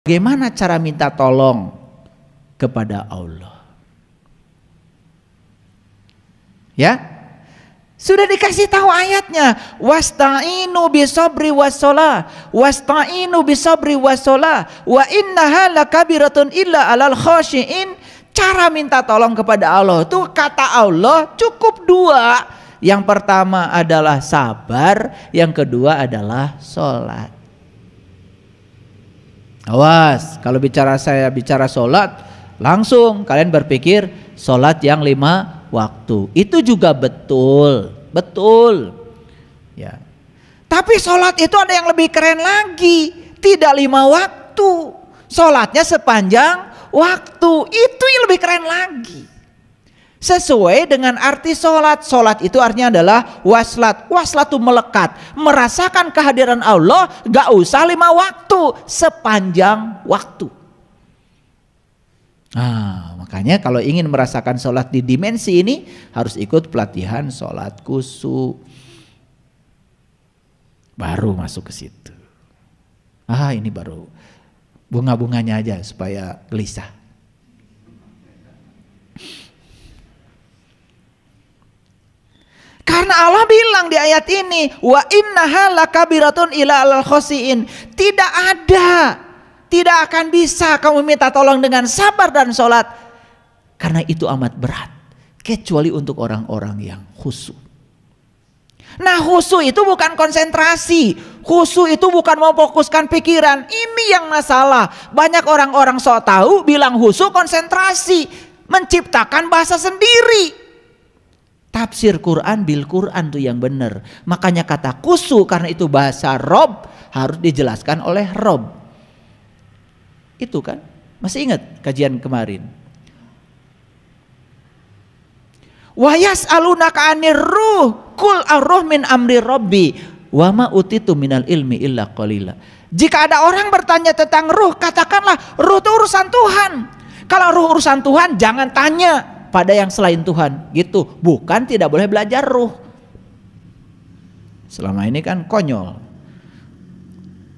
Bagaimana cara minta tolong kepada Allah? Ya, sudah dikasih tahu ayatnya. Wasta'inu bisabri wassalah, wasta'inu bisabri wassalah, wa innaha lakabiratun illa alal khashiin. Cara minta tolong kepada Allah itu kata Allah cukup dua. Yang pertama adalah sabar, yang kedua adalah sholat. Awas, kalau saya bicara sholat, langsung kalian berpikir sholat yang 5 waktu. Itu juga betul. Ya. Tapi sholat itu ada yang lebih keren lagi. Tidak 5 waktu. Sholatnya sepanjang waktu. Itu yang lebih keren lagi. Sesuai dengan arti sholat. Sholat itu artinya adalah waslat. Waslat itu melekat. Merasakan kehadiran Allah. Gak usah 5 waktu. Sepanjang waktu. Nah, makanya kalau ingin merasakan sholat di dimensi ini harus ikut pelatihan sholat khusyuk. Baru masuk ke situ. Ini baru bunga-bunganya aja supaya gelisah. Karena Allah bilang di ayat ini, wa innaha lakabiratun ila alal khasiin. Tidak akan bisa kamu minta tolong dengan sabar dan sholat. Karena itu amat berat. Kecuali untuk orang-orang yang khusyuk. Nah, khusyuk itu bukan konsentrasi. Khusyuk itu bukan memfokuskan pikiran. Ini yang masalah. Banyak orang-orang sok tahu bilang khusyuk konsentrasi. Menciptakan bahasa sendiri. Tafsir Quran bil Quran tuh yang benar. Makanya kata khusyuk karena itu bahasa Rob harus dijelaskan oleh Rob. Itu kan, masih ingat kajian kemarin? Wa yas'alunaka 'anir ruh, qul ar-ruh min amri rabbi, wa ma utitu minal ilmi illa qalila. Jika ada orang bertanya tentang ruh, katakanlah ruh itu urusan Tuhan. Kalau ruh urusan Tuhan, jangan tanya pada yang selain Tuhan, gitu. Bukan tidak boleh belajar ruh. Selama ini kan konyol.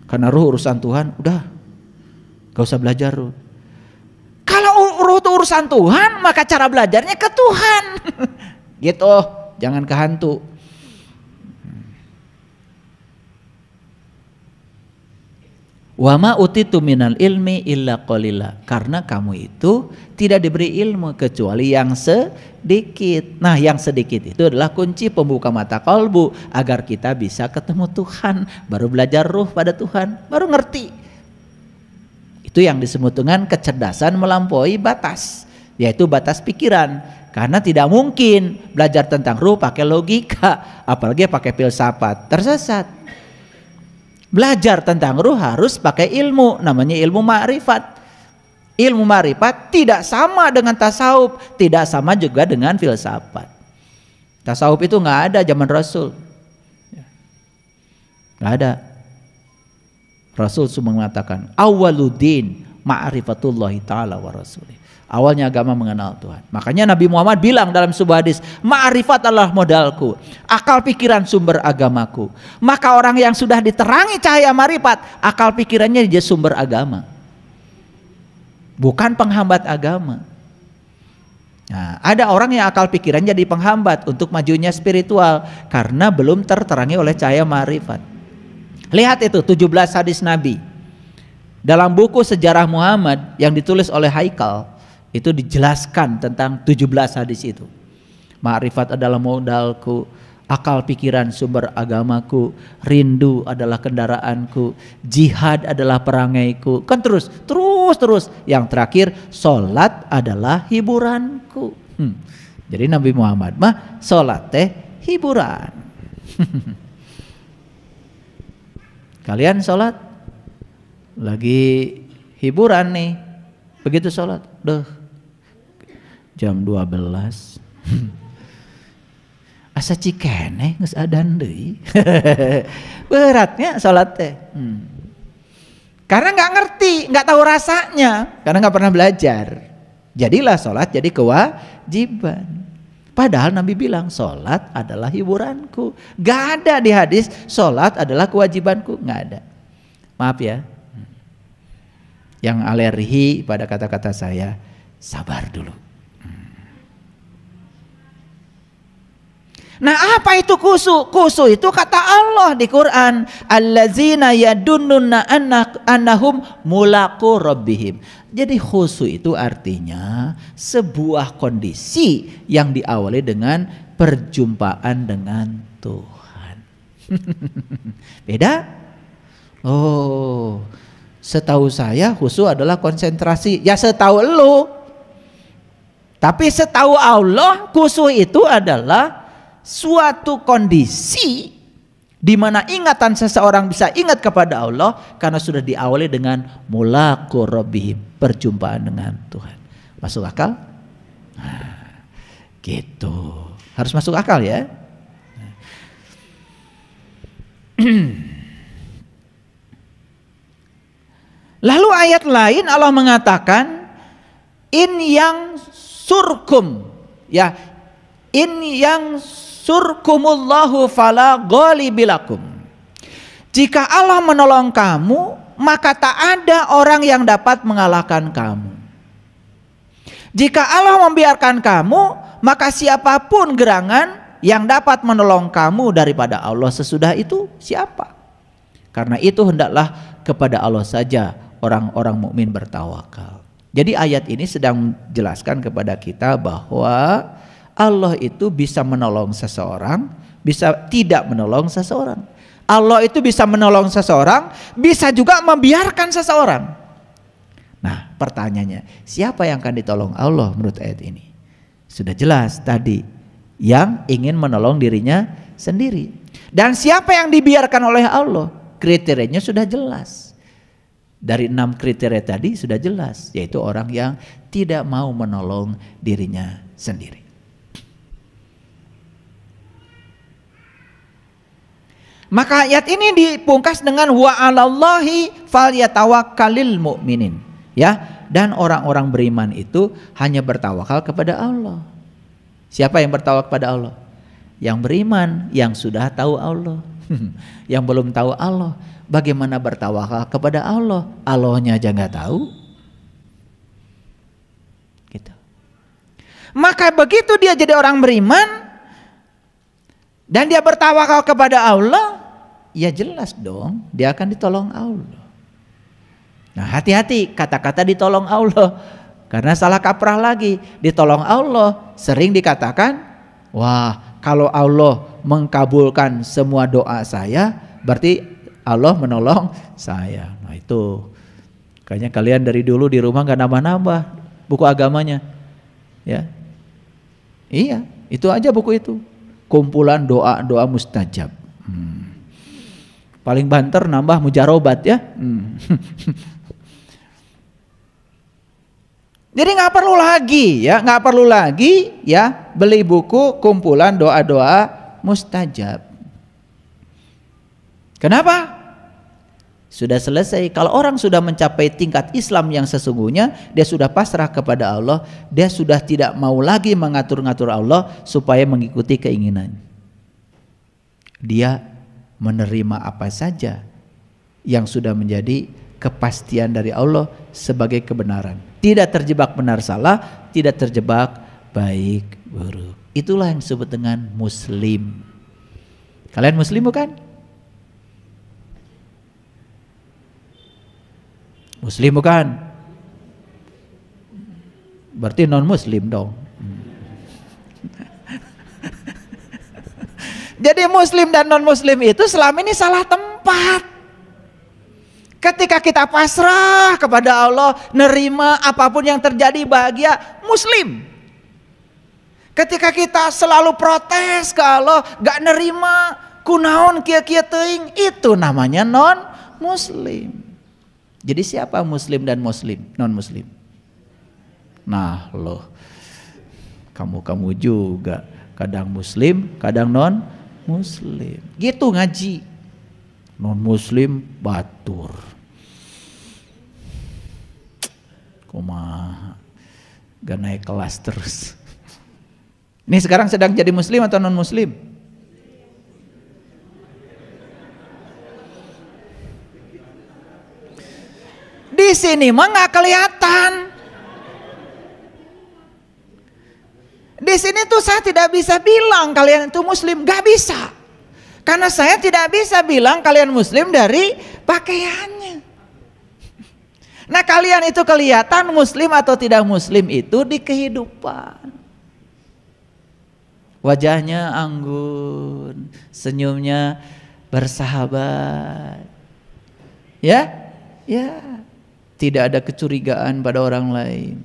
Karena ruh urusan Tuhan, udah gak usah belajar ruh. Kalau ruh itu urusan Tuhan, maka cara belajarnya ke Tuhan. Gitu, jangan ke hantu. Wa ma utitu minal ilmi illa qalila. Karena kamu itu tidak diberi ilmu kecuali yang sedikit. Nah, yang sedikit itu adalah kunci pembuka mata kalbu agar kita bisa ketemu Tuhan. Baru belajar ruh pada Tuhan, baru ngerti. Itu yang disebut dengan kecerdasan melampaui batas, yaitu batas pikiran. Karena tidak mungkin belajar tentang ruh pakai logika, apalagi pakai filsafat, tersesat. Belajar tentang ruh harus pakai ilmu, namanya ilmu ma'rifat. Ilmu ma'rifat tidak sama dengan tasawuf, tidak sama juga dengan filsafat. Tasawuf itu nggak ada zaman Rasul, nggak ada. Rasul cuma mengatakan awwaluddin ma'rifatullahi ta'ala wa rasulih. Awalnya agama mengenal Tuhan. Makanya Nabi Muhammad bilang dalam sebuah hadis, ma'rifat adalah modalku, akal pikiran sumber agamaku. Maka orang yang sudah diterangi cahaya ma'rifat, akal pikirannya dia sumber agama, bukan penghambat agama. Nah, ada orang yang akal pikirannya jadi penghambat untuk majunya spiritual karena belum terterangi oleh cahaya ma'rifat. Lihat itu 17 hadis Nabi dalam buku Sejarah Muhammad yang ditulis oleh Haikal. Itu dijelaskan tentang 17 hadis itu. Ma'rifat adalah modalku, akal pikiran sumber agamaku, rindu adalah kendaraanku, jihad adalah perangaiku. Kan terus. Yang terakhir, sholat adalah hiburanku. Jadi Nabi Muhammad mah sholat teh hiburan. Kalian sholat lagi hiburan nih, begitu sholat, jam 12 asa cikene geus adan deui. Beratnya sholat teh. Karena nggak ngerti, nggak tahu rasanya, karena nggak pernah belajar. Jadilah sholat jadi kewajiban. Padahal Nabi bilang sholat adalah hiburanku. Gak ada di hadis sholat adalah kewajibanku, nggak ada. Maaf ya. Yang alergi pada kata-kata saya, sabar dulu. Nah, apa itu khusyuk? Khusyuk itu kata Allah di Quran, allazina yadunnuna annahum mulaqu rabbihim. Jadi khusyuk itu artinya sebuah kondisi yang diawali dengan perjumpaan dengan Tuhan. Beda? Oh, setahu saya khusyuk adalah konsentrasi. Ya setahu lu. Tapi setahu Allah khusyuk itu adalah suatu kondisi di mana ingatan seseorang bisa ingat kepada Allah karena sudah diawali dengan mulaqu rabbihim, perjumpaan dengan Tuhan. Masuk akal? Nah, gitu. Harus masuk akal ya. Lalu ayat lain Allah mengatakan in yang surkum, ya, in yang surkumullahu fala ghalibilakum. Jika Allah menolong kamu, maka tak ada orang yang dapat mengalahkan kamu. Jika Allah membiarkan kamu, maka siapapun gerangan yang dapat menolong kamu daripada Allah sesudah itu siapa? Karena itu hendaklah kepada Allah saja orang-orang mukmin bertawakal. Jadi ayat ini sedang menjelaskan kepada kita bahwa Allah itu bisa menolong seseorang, bisa tidak menolong seseorang. Allah itu bisa menolong seseorang, bisa juga membiarkan seseorang. Nah, pertanyaannya, siapa yang akan ditolong Allah menurut ayat ini? Sudah jelas tadi, yang ingin menolong dirinya sendiri. Dan siapa yang dibiarkan oleh Allah? Kriterianya sudah jelas. Dari 6 kriteria tadi sudah jelas, yaitu orang yang tidak mau menolong dirinya sendiri. Maka ayat ini dipungkas dengan wa 'alallahi falyatawakkalul mu'minin, ya, dan orang-orang beriman itu hanya bertawakal kepada Allah. Siapa yang bertawakal kepada Allah? Yang beriman, yang sudah tahu Allah. Yang belum tahu Allah, bagaimana bertawakal kepada Allah? Allahnya aja nggak tahu. Gitu. Maka begitu dia jadi orang beriman dan dia bertawakal kepada Allah, ya jelas dong dia akan ditolong Allah. Nah, hati-hati kata-kata ditolong Allah, karena salah kaprah lagi. Ditolong Allah sering dikatakan, wah, kalau Allah mengkabulkan semua doa saya, berarti Allah menolong saya. Nah, itu kayaknya kalian dari dulu di rumah gak nambah-nambah buku agamanya, ya. Iya, itu aja buku itu, kumpulan doa-doa mustajab. Paling banter nambah mujarobat, ya. Jadi nggak perlu lagi, ya, nggak perlu lagi, ya, beli buku kumpulan doa-doa mustajab. Kenapa? Sudah selesai. Kalau orang sudah mencapai tingkat Islam yang sesungguhnya, dia sudah pasrah kepada Allah, dia sudah tidak mau lagi mengatur-ngatur Allah supaya mengikuti keinginan. Dia menerima apa saja yang sudah menjadi kepastian dari Allah sebagai kebenaran. Tidak terjebak benar salah, tidak terjebak baik buruk. Itulah yang disebut dengan muslim. Kalian muslim bukan? Muslim bukan? Berarti non muslim dong. Jadi muslim dan non muslim itu selama ini salah tempat. Ketika kita pasrah kepada Allah, nerima apapun yang terjadi, bahagia, muslim. Ketika kita selalu protes ke Allah, gak nerima, kunaon kia-kia teuing, itu namanya non muslim. Jadi siapa muslim dan muslim, non muslim? Nah, loh, kamu juga kadang muslim, kadang non muslim. Gitu ngaji. Non muslim batur. Kumaha, gak naik kelas terus. Ini sekarang sedang jadi muslim atau non muslim? Di sini mah nggak kelihatan. Di sini tuh saya tidak bisa bilang kalian itu muslim, gak bisa. Karena saya tidak bisa bilang kalian muslim dari pakaiannya. Nah, kalian itu kelihatan muslim atau tidak muslim itu di kehidupan. Wajahnya anggun, senyumnya bersahabat. Ya, tidak ada kecurigaan pada orang lain.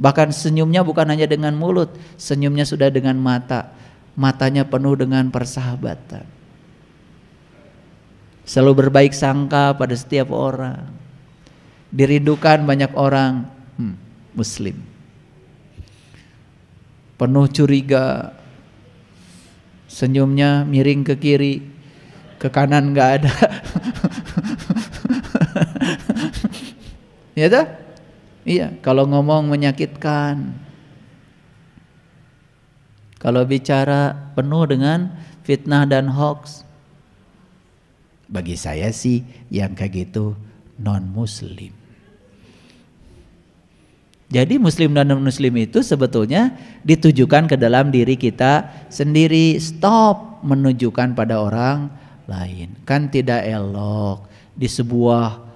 Bahkan senyumnya bukan hanya dengan mulut, senyumnya sudah dengan mata. Matanya penuh dengan persahabatan. Selalu berbaik sangka pada setiap orang. Dirindukan banyak orang muslim. Penuh curiga. Senyumnya miring ke kiri, ke kanan nggak ada. Ya toh? Iya, kalau ngomong menyakitkan. Kalau bicara penuh dengan fitnah dan hoax. Bagi saya sih yang kayak gitu non muslim. Jadi muslim dan non muslim itu sebetulnya ditujukan ke dalam diri kita sendiri. Stop menunjukkan pada orang lain. Kan tidak elok di sebuah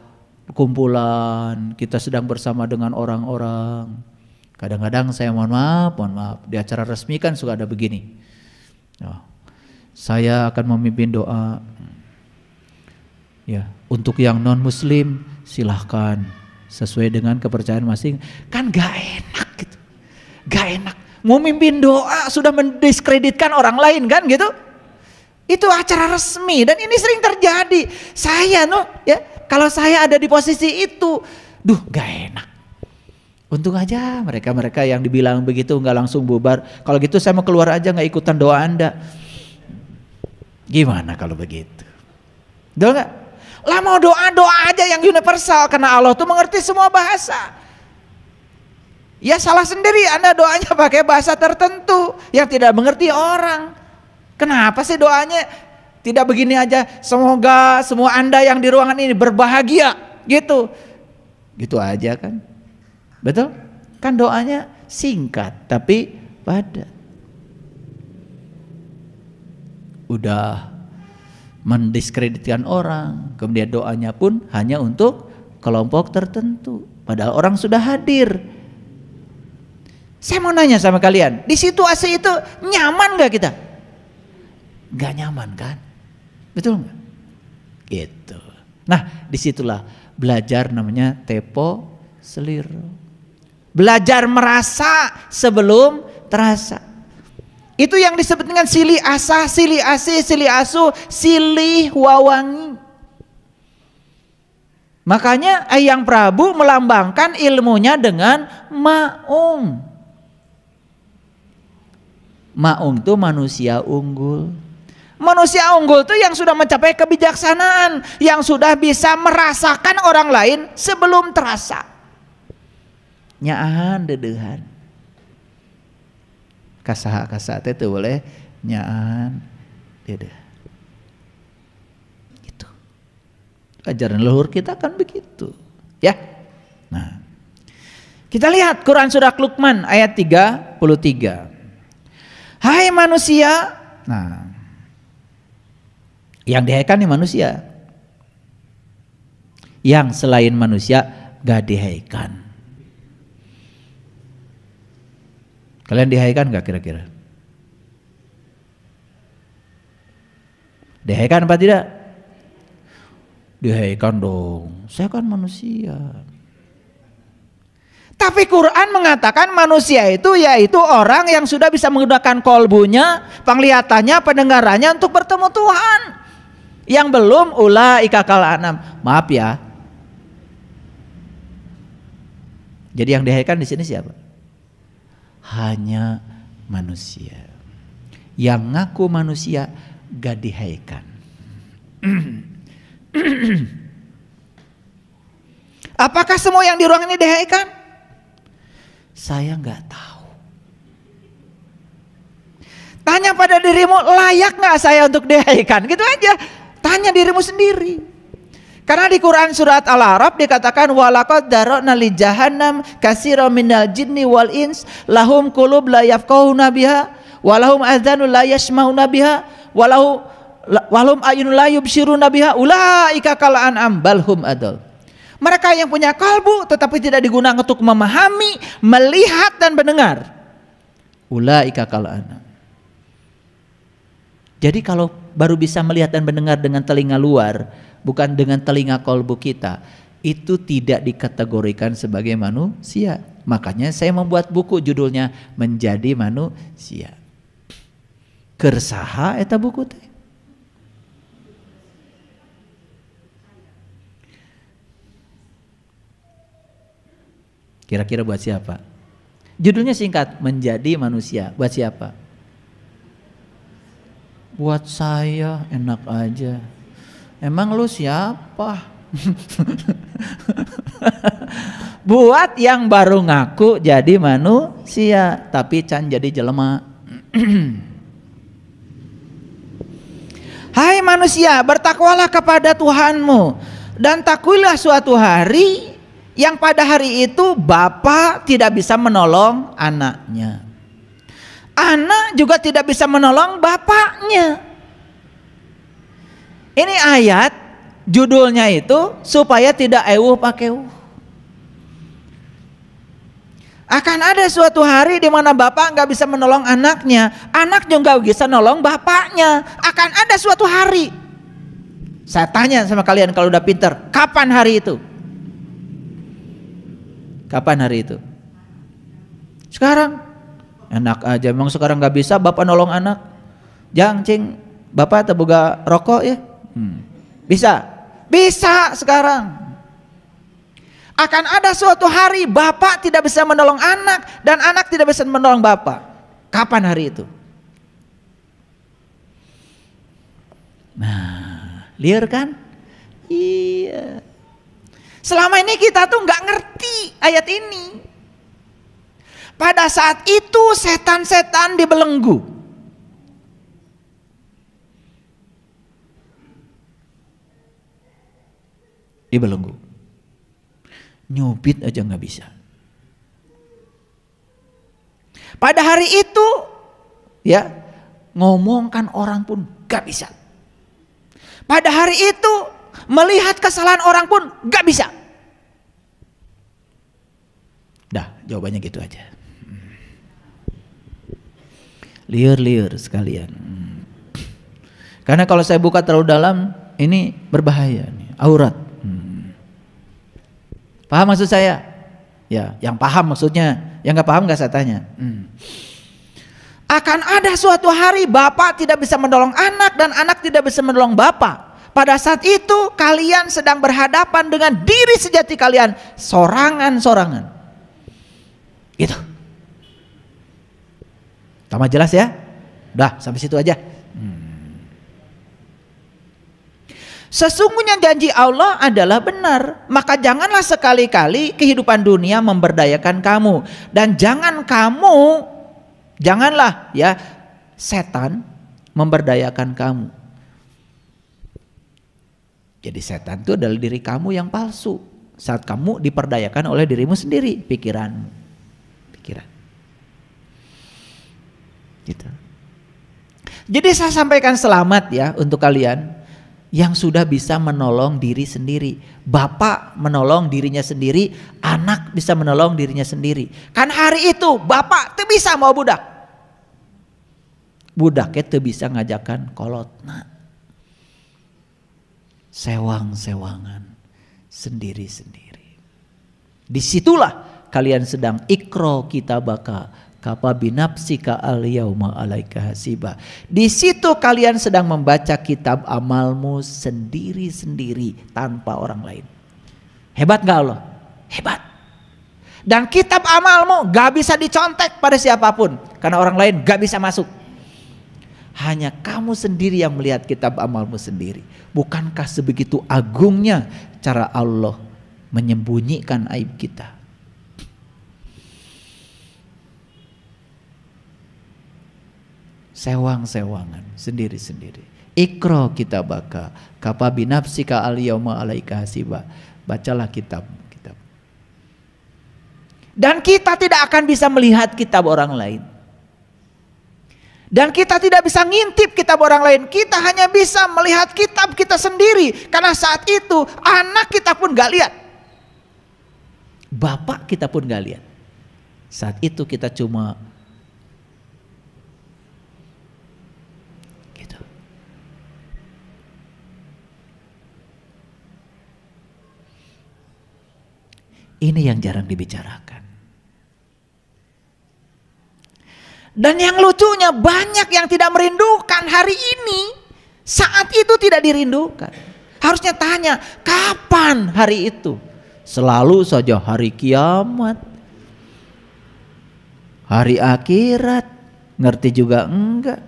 kumpulan kita sedang bersama dengan orang-orang. Kadang-kadang saya mohon maaf di acara resmi kan suka ada begini. Saya akan memimpin doa. Ya, untuk yang non muslim silahkan sesuai dengan kepercayaan masing. Kan gak enak gitu. Gak enak. Mau mimpin doa sudah mendiskreditkan orang lain kan gitu. Itu acara resmi dan ini sering terjadi. Kalau saya ada di posisi itu, gak enak. Untung aja mereka yang dibilang begitu nggak langsung bubar. Kalau gitu saya mau keluar aja, nggak ikutan doa Anda. Gimana kalau begitu? Doa nggak? Lah mau doa aja yang universal karena Allah tuh mengerti semua bahasa. Ya salah sendiri Anda doanya pakai bahasa tertentu yang tidak mengerti orang. Kenapa sih doanya tidak begini aja? Semoga semua Anda yang di ruangan ini berbahagia gitu. Gitu aja kan. Betul? Kan doanya singkat tapi padat. Udah mendiskreditkan orang, kemudian doanya pun hanya untuk kelompok tertentu. Padahal orang sudah hadir. Saya mau nanya sama kalian, di situasi itu nyaman gak kita? Gak nyaman kan? Betul gak? Gitu. Nah disitulah belajar namanya tepo seliro. Belajar merasa sebelum terasa. Itu yang disebut dengan silih asah, silih asih, silih asuh, silih wawangi. Makanya Eyang Prabu melambangkan ilmunya dengan maung. Maung itu manusia unggul. Manusia unggul itu yang sudah mencapai kebijaksanaan, yang sudah bisa merasakan orang lain sebelum terasa. Nyaan dedehan. Kasaha itu boleh nyaan dedeh. Gitu. Ajaran leluhur kita kan begitu, ya. Nah, kita lihat Quran surah Luqman ayat 33. Hai manusia, nah, yang dihaikan nih manusia. Yang selain manusia gak dihaikan. Kalian dihaikan gak kira-kira? Dihaikan apa tidak? Dihaikan dong. Saya kan manusia. Tapi Quran mengatakan manusia itu yaitu orang yang sudah bisa menggunakan kolbunya, penglihatannya, pendengarannya untuk bertemu Tuhan. Yang belum ulaika kal anam. Maaf ya. Jadi yang dihaikan di sini siapa? Hanya manusia. Yang ngaku manusia gak dihaikan. Apakah semua yang di ruang ini dihaikan? Saya gak tahu. Tanya pada dirimu, layak gak saya untuk dihaikan? Gitu aja. Tanya dirimu sendiri. Karena di Quran surat Al-A'raf dikatakan walaqad darana li jahannam katsiran minal jinni wal ins lahum qulub la yafqahuna biha walahum adzanun la yasmauna biha walahum ayunun la yubsiruna biha ulaika kal an'am bal hum adall. Mereka yang punya kalbu tetapi tidak digunakan untuk memahami, melihat dan mendengar. Ulaika kal an'am. Jadi kalau baru bisa melihat dan mendengar dengan telinga luar, bukan dengan telinga kolbu kita, itu tidak dikategorikan sebagai manusia. Makanya saya membuat buku judulnya Menjadi Manusia. Kersaha eta buku teh. Kira-kira buat siapa? Judulnya singkat, Menjadi Manusia. Buat siapa? Buat saya, enak aja. Emang lu siapa? Buat yang baru ngaku jadi manusia tapi can jadi jelema. Hai manusia, bertakwalah kepada Tuhanmu dan takuilah suatu hari yang pada hari itu bapak tidak bisa menolong anaknya. Anak juga tidak bisa menolong bapaknya. Ini ayat judulnya itu supaya tidak eueuh pakeuh. Akan ada suatu hari di mana bapak nggak bisa menolong anaknya, anak juga bisa nolong bapaknya. Akan ada suatu hari. Saya tanya sama kalian kalau udah pinter, kapan hari itu? Kapan hari itu? Sekarang. Enak aja, memang sekarang nggak bisa bapak nolong anak. Jang cing, bapak terbuka rokok ya? Bisa sekarang. Akan ada suatu hari bapak tidak bisa menolong anak dan anak tidak bisa menolong bapak. Kapan hari itu? Nah, liar kan? Iya. Selama ini kita tuh nggak ngerti ayat ini. Pada saat itu setan-setan dibelenggu. Dibelenggu. Nyubit aja nggak bisa. Pada hari itu ya ngomongkan orang pun nggak bisa. Pada hari itu melihat kesalahan orang pun nggak bisa. Dah, jawabannya gitu aja. Liur-liur sekalian. Karena kalau saya buka terlalu dalam, ini berbahaya nih, aurat. Paham maksud saya? Ya, yang paham maksudnya, yang nggak paham nggak saya tanya. Akan ada suatu hari bapak tidak bisa menolong anak dan anak tidak bisa menolong bapak. Pada saat itu kalian sedang berhadapan dengan diri sejati kalian, sorangan-sorangan. Gitu. Tambah jelas ya? Udah sampai situ aja. Sesungguhnya janji Allah adalah benar, maka janganlah sekali-kali kehidupan dunia memberdayakan kamu dan janganlah ya setan memberdayakan kamu. Jadi setan itu adalah diri kamu yang palsu saat kamu diperdayakan oleh dirimu sendiri, pikiran. Gitu. Jadi saya sampaikan selamat ya untuk kalian yang sudah bisa menolong diri sendiri. Bapak menolong dirinya sendiri, anak bisa menolong dirinya sendiri. Kan hari itu bapak tuh bisa mau budak. Budaknya tuh bisa ngajakan kolotna. Sewang-sewangan sendiri-sendiri. Disitulah kalian sedang ikro kitabaka kafa binafsika al-yauma alaika hasiba. Di situ kalian sedang membaca kitab amalmu sendiri-sendiri tanpa orang lain. Hebat gak Allah? Hebat. Dan kitab amalmu gak bisa dicontek pada siapapun karena orang lain gak bisa masuk. Hanya kamu sendiri yang melihat kitab amalmu sendiri. Bukankah sebegitu agungnya cara Allah menyembunyikan aib kita? Sewang-sewangan sendiri-sendiri. Iqra kitabaka kafa binafsika al-yauma 'alaika hasiba. Bacalah kitab. Dan kita tidak akan bisa melihat kitab orang lain. Dan kita tidak bisa ngintip kitab orang lain. Kita hanya bisa melihat kitab kita sendiri. Karena saat itu anak kita pun gak lihat. Bapak kita pun gak lihat. Saat itu kita cuma gitu. Ini yang jarang dibicarakan. Dan yang lucunya banyak yang tidak merindukan hari ini. Saat itu tidak dirindukan. Harusnya tanya, kapan hari itu? Selalu saja hari kiamat, hari akhirat. Ngerti juga enggak?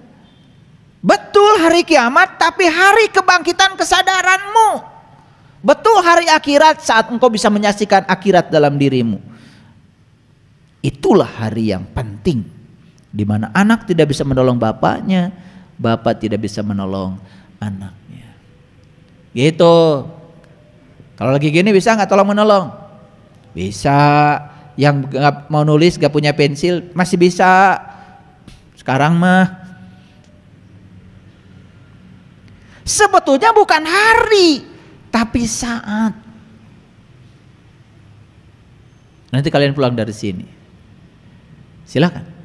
Betul hari kiamat, tapi hari kebangkitan kesadaranmu. Betul hari akhirat saat engkau bisa menyaksikan akhirat dalam dirimu. Itulah hari yang penting. Di mana anak tidak bisa menolong bapaknya, bapak tidak bisa menolong anaknya. Gitu. Kalau lagi gini bisa nggak tolong menolong? Bisa. Yang nggak mau nulis, nggak punya pensil masih bisa. Sekarang mah sebetulnya bukan hari, tapi saat. Nanti kalian pulang dari sini, silakan.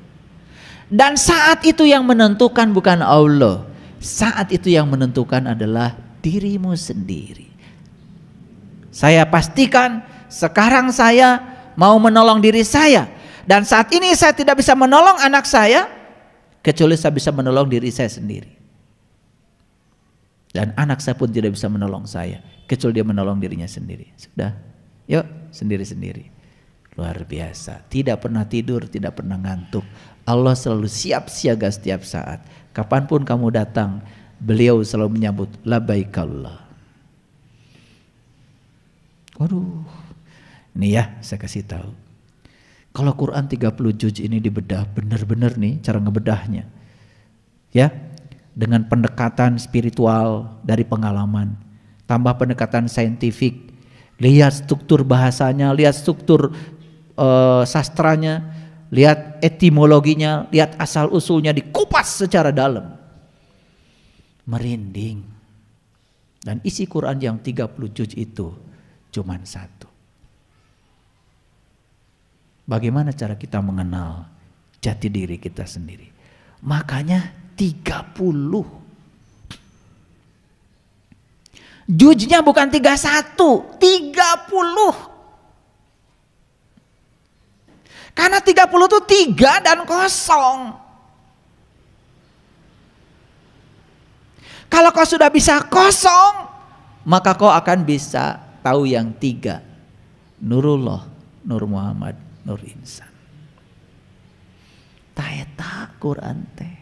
Dan saat itu yang menentukan bukan Allah. Saat itu yang menentukan adalah dirimu sendiri. Saya pastikan sekarang saya mau menolong diri saya. Dan saat ini saya tidak bisa menolong anak saya kecuali saya bisa menolong diri saya sendiri. Dan anak saya pun tidak bisa menolong saya kecuali dia menolong dirinya sendiri. Sudah, yuk sendiri-sendiri. Luar biasa. Tidak pernah tidur, tidak pernah ngantuk. Allah selalu siap siaga setiap saat. Kapanpun kamu datang, beliau selalu menyambut labbaik Allah. Waduh, ini ya saya kasih tahu. Kalau Quran 30 juz ini dibedah benar-benar nih cara ngebedahnya. Ya, dengan pendekatan spiritual dari pengalaman, tambah pendekatan saintifik, lihat struktur bahasanya, lihat struktur sastranya, lihat etimologinya, lihat asal usulnya, dikupas secara dalam. Merinding. Dan isi Quran yang 30 juz itu cuman satu. Bagaimana cara kita mengenal jati diri kita sendiri? Makanya 30. Juznya bukan 31, 30. Karena 30 itu 3 dan kosong. Kalau kau sudah bisa kosong, maka kau akan bisa tahu yang 3. Nurullah, Nur Muhammad, Nur Insan. Taeta Quran teh.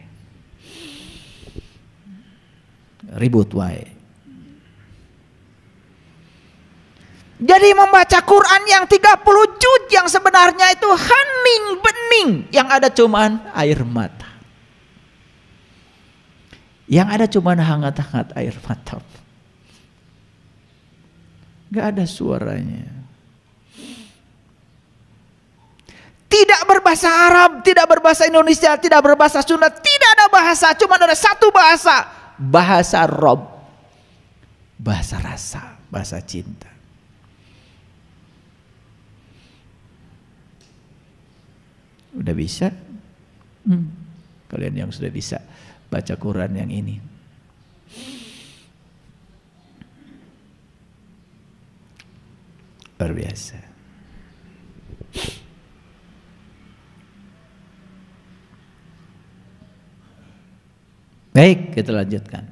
Ribut wae. Jadi membaca Quran yang 30 juz yang sebenarnya itu hening bening, yang ada cuman air mata. Yang ada cuman hangat-hangat air mata. Gak ada suaranya. Tidak berbahasa Arab, tidak berbahasa Indonesia, tidak berbahasa Sunda, tidak ada bahasa, cuma ada satu bahasa. Bahasa Rob. Bahasa rasa, bahasa cinta. Udah bisa? Kalian yang sudah bisa baca Quran yang ini. Luar biasa. Baik, kita lanjutkan.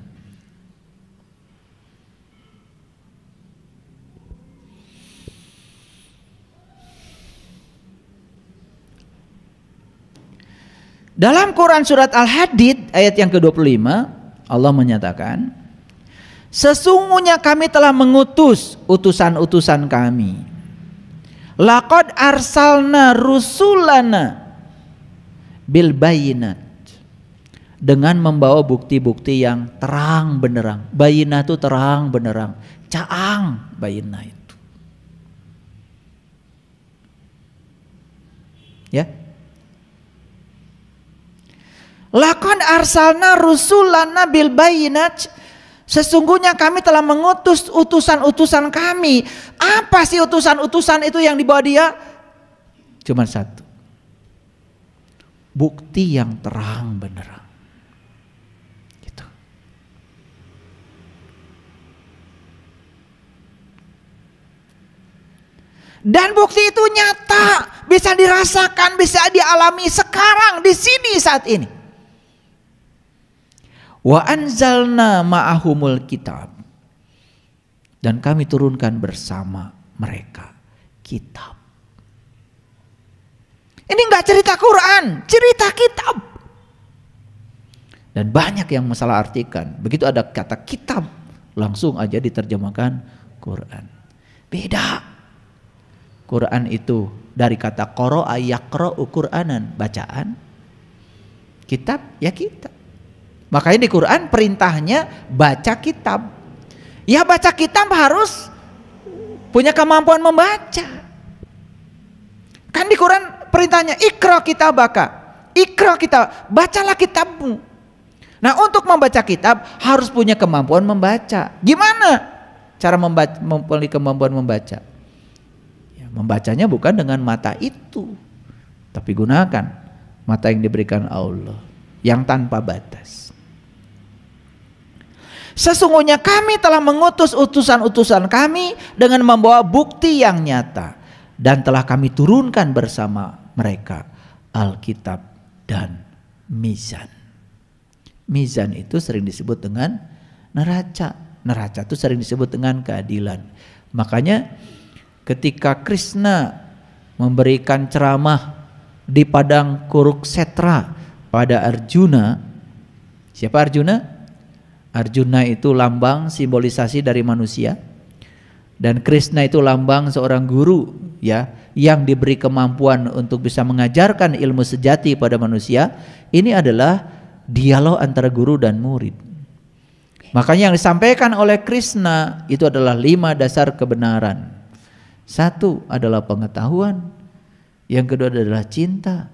Dalam Quran surat Al-Hadid ayat yang ke-25, Allah menyatakan, sesungguhnya kami telah mengutus utusan-utusan kami. Laqad arsalna rusulana bil bayinat. dengan membawa bukti-bukti yang terang benderang. Bayinah itu terang benderang, caang bayinah itu. Ya. Laqad arsalna rusulana bil bayinat. Sesungguhnya kami telah mengutus utusan-utusan kami. Apa sih utusan-utusan itu yang dibawa dia? Cuma satu. Bukti yang terang benderang. Gitu. Dan bukti itu nyata, bisa dirasakan, bisa dialami sekarang di sini saat ini. Wa anzalna ma'ahumul kitab, dan kami turunkan bersama mereka kitab. Ini enggak cerita Quran, cerita kitab. Dan banyak yang masalah artikan. Begitu ada kata kitab, langsung aja diterjemahkan Quran. Beda. Quran itu dari kata qara'a yaqra'u Qur'anan, bacaan. Kitab ya kitab. Makanya di Quran perintahnya baca kitab. Ya baca kitab harus punya kemampuan membaca. Kan di Quran perintahnya ikra kitabaka. Ikra kitab, bacalah kitabmu. Nah, untuk membaca kitab harus punya kemampuan membaca. Gimana cara mempunyai kemampuan membaca? Ya, membacanya bukan dengan mata itu, tapi gunakan mata yang diberikan Allah yang tanpa batas. Sesungguhnya kami telah mengutus utusan-utusan kami dengan membawa bukti yang nyata, dan telah kami turunkan bersama mereka Alkitab dan mizan. Mizan itu sering disebut dengan neraca. Neraca itu sering disebut dengan keadilan. Makanya ketika Krishna memberikan ceramah di padang Kuruksetra pada Arjuna. Siapa Arjuna? Arjuna itu lambang simbolisasi dari manusia, dan Krishna itu lambang seorang guru ya yang diberi kemampuan untuk bisa mengajarkan ilmu sejati pada manusia. Ini adalah dialog antara guru dan murid. Makanya yang disampaikan oleh Krishna itu adalah 5 dasar kebenaran. 1 adalah pengetahuan, yang kedua adalah cinta,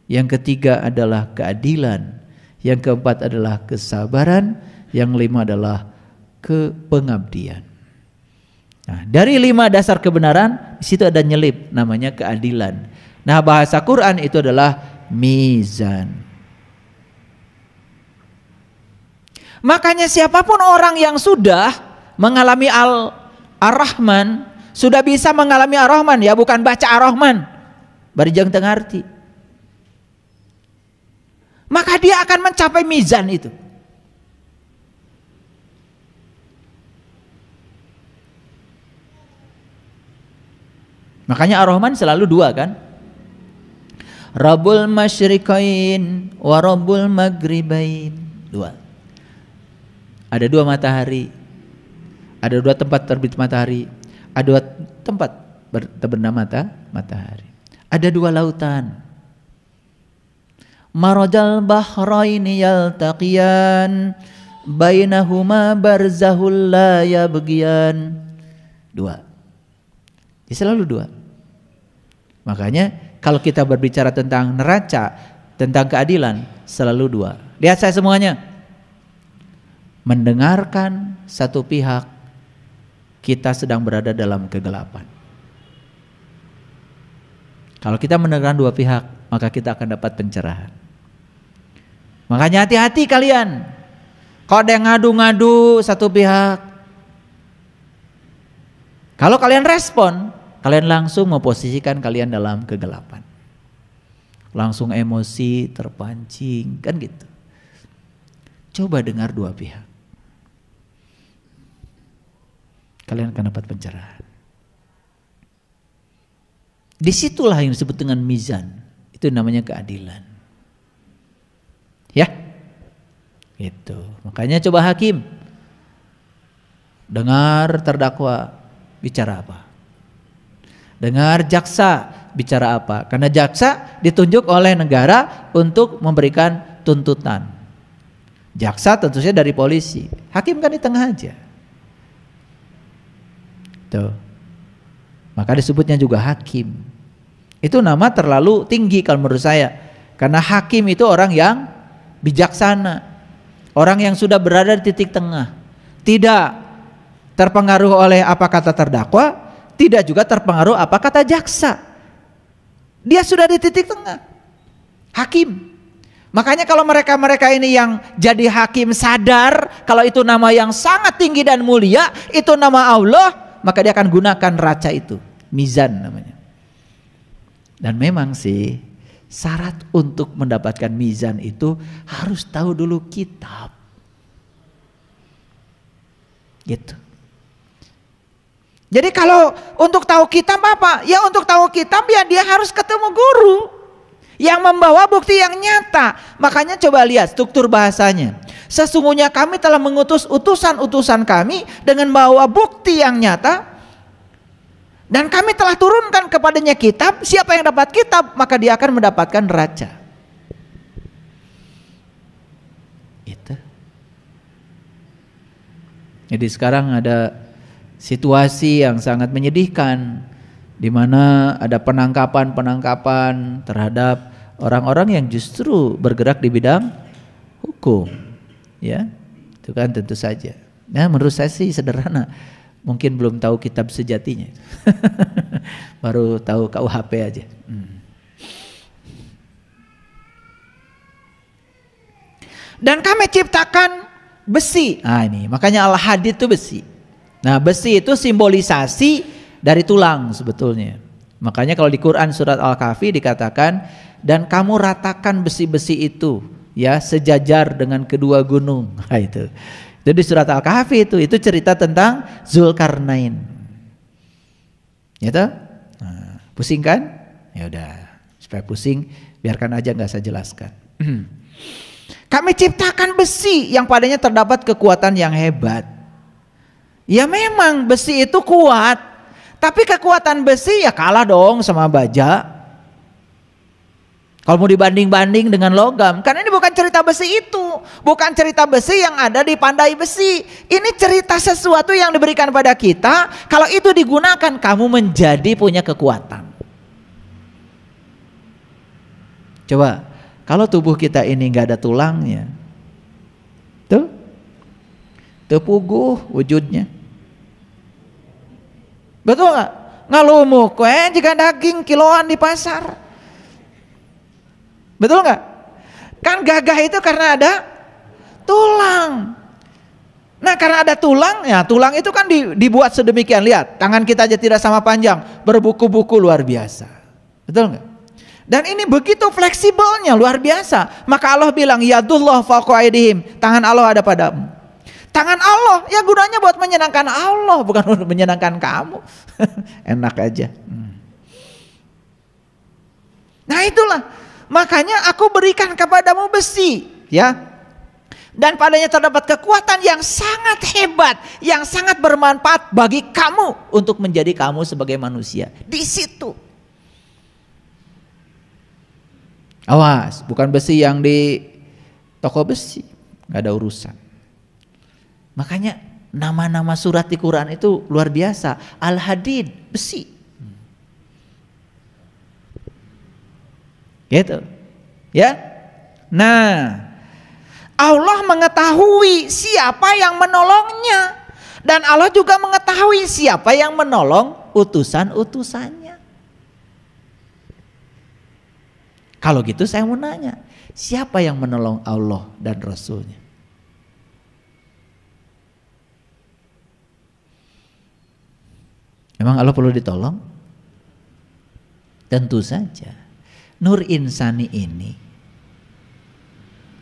yang ketiga adalah keadilan, yang keempat adalah kesabaran, yang 5 adalah kepengabdian. Nah, dari 5 dasar kebenaran di situ ada nyelip namanya keadilan. Nah, bahasa Quran itu adalah mizan. Makanya siapapun orang yang sudah mengalami Ar-Rahman, sudah bisa mengalami Ar-Rahman, ya bukan baca Ar-Rahman, barijang tengah arti, maka dia akan mencapai mizan itu. Makanya Ar-Rahman selalu 2 kan? Rabbul masyriqain wa rabbul maghribain. 2. Ada 2 matahari. Ada 2 tempat terbit matahari. Ada 2 tempat terbenam matahari. Ada 2 lautan. Marajal bahraini yaltaqiyan bainahuma barzahul la yabghiyan. 2. Jadi selalu 2. Makanya kalau kita berbicara tentang neraca, tentang keadilan, selalu 2. Lihat saya semuanya. Mendengarkan satu pihak, kita sedang berada dalam kegelapan. Kalau kita mendengarkan 2 pihak, maka kita akan dapat pencerahan. Makanya hati-hati kalian. Kalau ada yang ngadu-ngadu satu pihak, kalau kalian respon, kalian langsung memposisikan kalian dalam kegelapan. Langsung emosi, terpancing, kan gitu. Coba dengar 2 pihak. Kalian akan dapat pencerahan. Disitulah yang disebut dengan mizan. Itu namanya keadilan. Ya, itu. Makanya coba hakim, dengar terdakwa bicara apa, dengar jaksa bicara apa. Karena jaksa ditunjuk oleh negara untuk memberikan tuntutan. Jaksa tentu saja dari polisi. Hakim kan di tengah aja. Tuh. Maka disebutnya juga hakim. Itu nama terlalu tinggi kalau menurut saya. Karena hakim itu orang yang bijaksana. Orang yang sudah berada di titik tengah. Tidak terpengaruh oleh apa kata terdakwa, tidak juga terpengaruh apa kata jaksa. Dia sudah di titik tengah. Hakim. Makanya kalau mereka-mereka ini yang jadi hakim sadar kalau itu nama yang sangat tinggi dan mulia, itu nama Allah, maka dia akan gunakan raca itu, mizan namanya. Dan memang sih syarat untuk mendapatkan mizan itu harus tahu dulu kitab. Gitu. Jadi kalau untuk tahu kitab apa? Ya untuk tahu kitab ya dia harus ketemu guru yang membawa bukti yang nyata. Makanya coba lihat struktur bahasanya. Sesungguhnya kami telah mengutus utusan-utusan kami dengan bawa bukti yang nyata. Dan kami telah turunkan kepadanya kitab. Siapa yang dapat kitab maka dia akan mendapatkan raca. Gitu. Jadi sekarang ada situasi yang sangat menyedihkan, di mana ada penangkapan terhadap orang-orang yang justru bergerak di bidang hukum, ya, itu kan tentu saja. Nah, menurut saya sih sederhana, mungkin belum tahu kitab sejatinya, baru tahu KUHP aja. Dan kami ciptakan besi. Nah ini, makanya al-hadid itu besi. Nah besi itu simbolisasi dari tulang sebetulnya. Makanya kalau di Quran surat Al-Kahfi dikatakan, dan kamu ratakan besi-besi itu ya sejajar dengan kedua gunung. Nah, itu di surat Al-Kahfi itu cerita tentang Zulkarnain. Gitu? Nah, pusing kan? Ya udah, supaya pusing biarkan aja, nggak saya jelaskan. Kami ciptakan besi yang padanya terdapat kekuatan yang hebat. Ya memang besi itu kuat, tapi kekuatan besi ya kalah dong sama baja. Kalau mau dibanding-banding dengan logam, karena ini bukan cerita besi itu, bukan cerita besi yang ada di pandai besi. Ini cerita sesuatu yang diberikan pada kita. Kalau itu digunakan, kamu menjadi punya kekuatan. Coba, kalau tubuh kita ini nggak ada tulangnya, tuh puguh wujudnya. Betul nggak? Ngalumuk jika daging kiloan di pasar. Betul nggak? Kan gagah itu karena ada tulang. Nah karena ada tulang, ya tulang itu kan dibuat sedemikian. Lihat, tangan kita aja tidak sama panjang, berbuku-buku luar biasa. Betul nggak? Dan ini begitu fleksibelnya, luar biasa. Maka Allah bilang, yadullah fawqa aydihim, tangan Allah ada padamu. Tangan Allah ya gunanya buat menyenangkan Allah, bukan untuk menyenangkan kamu. Enak aja. Nah itulah, makanya aku berikan kepadamu besi, ya. Dan padanya terdapat kekuatan yang sangat hebat, yang sangat bermanfaat bagi kamu untuk menjadi kamu sebagai manusia. Di situ. Awas, bukan besi yang di toko besi, nggak ada urusan. Makanya nama-nama surat di Quran itu luar biasa. Al-Hadid, besi. Gitu. Ya. Nah, Allah mengetahui siapa yang menolongnya, dan Allah juga mengetahui siapa yang menolong utusan-utusannya. Kalau gitu saya mau nanya, siapa yang menolong Allah dan Rasulnya? Emang Allah perlu ditolong? Tentu saja. Nur insani ini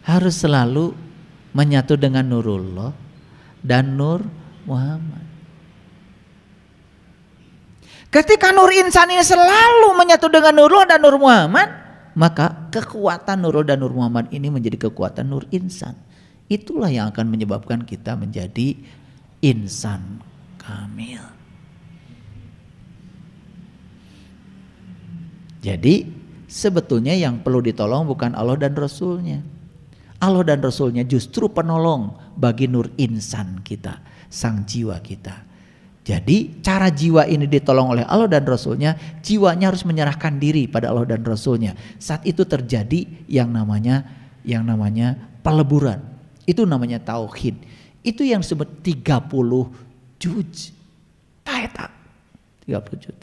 harus selalu menyatu dengan Nurullah dan Nur Muhammad. Ketika Nur insani ini selalu menyatu dengan Nurullah dan Nur Muhammad, maka kekuatan Nurul dan Nur Muhammad ini menjadi kekuatan Nur Insan. Itulah yang akan menyebabkan kita menjadi insan kamil. Jadi sebetulnya yang perlu ditolong bukan Allah dan Rasulnya. Allah dan Rasulnya justru penolong bagi nur insan kita, sang jiwa kita. Jadi cara jiwa ini ditolong oleh Allah dan Rasulnya, jiwanya harus menyerahkan diri pada Allah dan Rasulnya. Saat itu terjadi yang namanya peleburan. Itu namanya tauhid. Itu yang disebut 30 juz. Taeta 30 juz.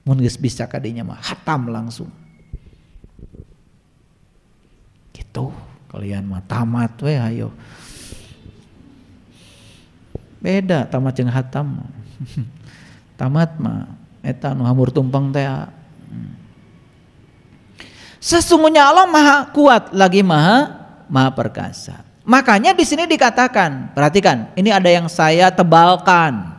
Mun geus bisa kadinya mah hatam langsung. Gitu. Kalian mah tamat we ayo. Beda tamat jeung hatam. Tamat mah eta nu hamur tumpeng teh. Sesungguhnya Allah Maha Kuat lagi Maha Perkasa. Makanya di sini dikatakan, perhatikan, ini ada yang saya tebalkan.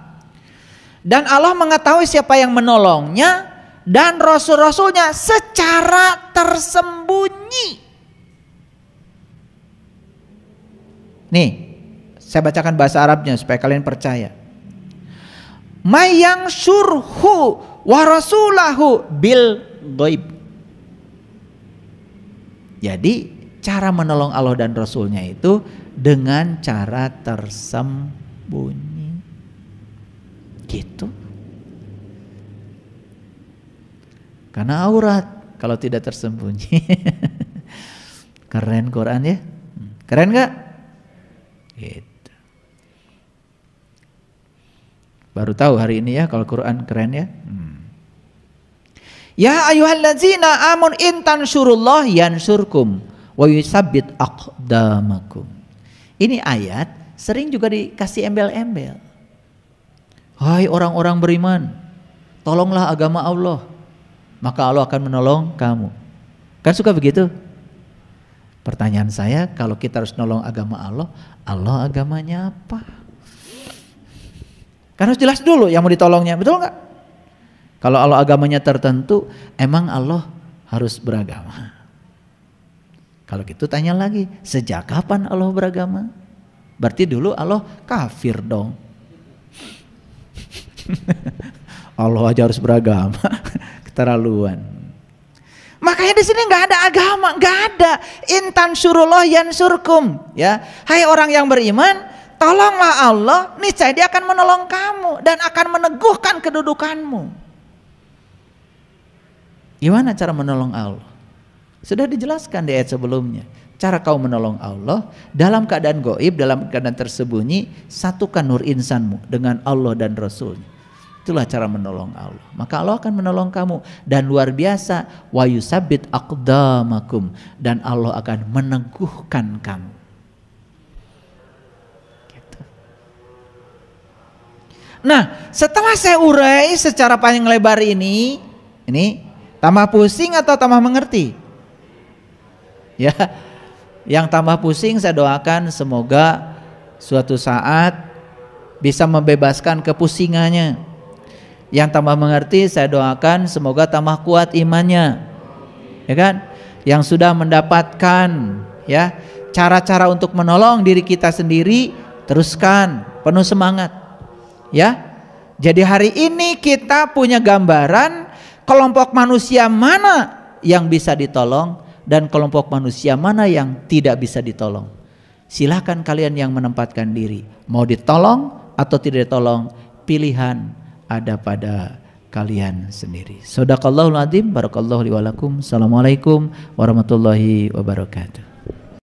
Dan Allah mengetahui siapa yang menolongnya dan rasul-rasulnya secara tersembunyi. Nih, saya bacakan bahasa Arabnya supaya kalian percaya. Mayang surhu wa rasulahu bil ghaib. Jadi cara menolong Allah dan Rasulnya itu dengan cara tersembunyi. Gitu. Karena aurat kalau tidak tersembunyi. Keren Quran ya. Keren gak? Gitu. Baru tahu hari ini ya kalau Quran keren ya. Ya ayyuhallazina amun intan surullah yansurkum wa yusabbit aqdamakum. Ini ayat sering juga dikasih embel-embel. Hai orang-orang beriman, tolonglah agama Allah, maka Allah akan menolong kamu. Kan suka begitu? Pertanyaan saya, kalau kita harus nolong agama Allah, Allah agamanya apa? Kan harus jelas dulu yang mau ditolongnya, betul nggak? Kalau Allah agamanya tertentu, emang Allah harus beragama? Kalau gitu tanya lagi, sejak kapan Allah beragama? Berarti dulu Allah kafir dong. Allah aja harus beragama, keterlaluan. Makanya di sini nggak ada agama, nggak ada. Intan surullah yansurkum, ya. Hai orang yang beriman, tolonglah Allah, niscaya Dia akan menolong kamu dan akan meneguhkan kedudukanmu. Gimana cara menolong Allah? Sudah dijelaskan di ayat sebelumnya. Cara kau menolong Allah dalam keadaan gaib, dalam keadaan tersembunyi, satukan nur insanmu dengan Allah dan Rasulnya. Itulah cara menolong Allah. Maka Allah akan menolong kamu. Dan luar biasa, wa yusabbit aqdamakum, dan Allah akan meneguhkan kamu. Gitu. Nah, setelah saya urai secara panjang lebar ini tambah pusing atau tambah mengerti? Ya, yang tambah pusing saya doakan semoga suatu saat bisa membebaskan kepusingannya. Yang tambah mengerti saya doakan semoga tambah kuat imannya. Ya kan? Yang sudah mendapatkan ya cara-cara untuk menolong diri kita sendiri, teruskan, penuh semangat. Ya. Jadi hari ini kita punya gambaran kelompok manusia mana yang bisa ditolong dan kelompok manusia mana yang tidak bisa ditolong. Silahkan kalian yang menempatkan diri, mau ditolong atau tidak ditolong, pilihan ada pada kalian sendiri. Shadaqallahul adzim, barakallahu li wa lakum. Assalamualaikum warahmatullahi wabarakatuh.